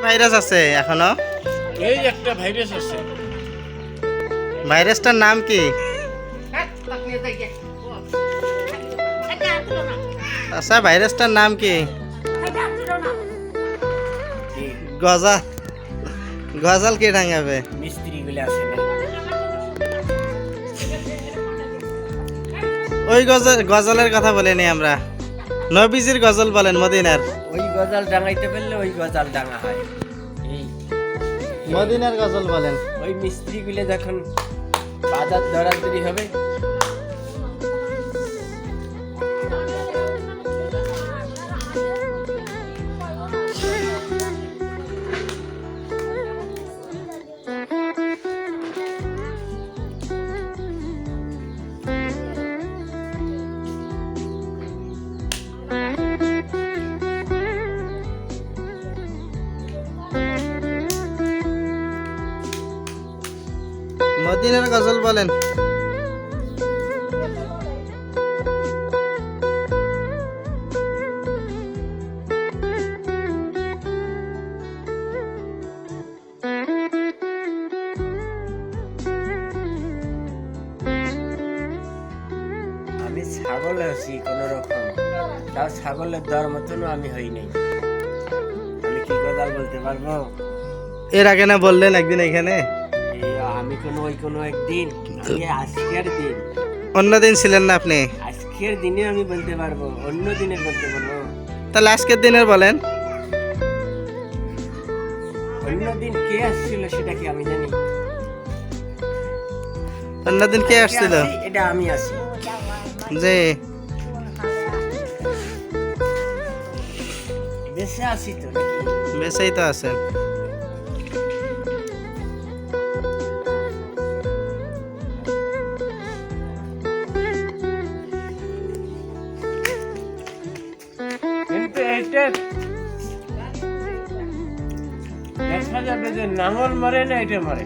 Virus আছে এখনো? এই একটা ভাইরাস আছে। ভাইরাসটার নাম কি? আচ্ছা, ভাইরাসটার নাম কি? গজা গজাল কে টাঙাবে? মিস্ত্রি গুলো আছে না, ওই গজলের কথা বলিনি আমরা, নবীজির গজল বলেন মদিনার। ওই গজাল ডাঙাইতে পারলে ওই গজাল ডাঙা হয়। এই মদিনার গজল বলেন। ওই মিস্ত্রি গুলো যখন বাজার দরাদরি হবে, মদিনার গজল বলেন। আমি ছাগল আছি কোন রকম, তাও ছাগলের দর মতনও আমি হই নাই। আমি কি গজাল বলতে পারবো? এর আগে না বললেন একদিন এখানে? আমি কোনো একদিন, আমি আজকের দিন। অন্য দিন ছিলেন না আপনি? আজকের দিনে আমি বলতে পারবো, অন্য দিনে বলতে পারবো। তাহলে আজকের দিনের বলেন। অন্য দিন কে আসছিল সেটা কি আমি জানি? অন্য দিন কে আসছিল? এটা আমি আছি। যে বেঁচে আছি তো। বেঁচেই তো আছেন। কিন্তু এটা দেখা যাবে যে নাঙল মারে না, এটা মারে।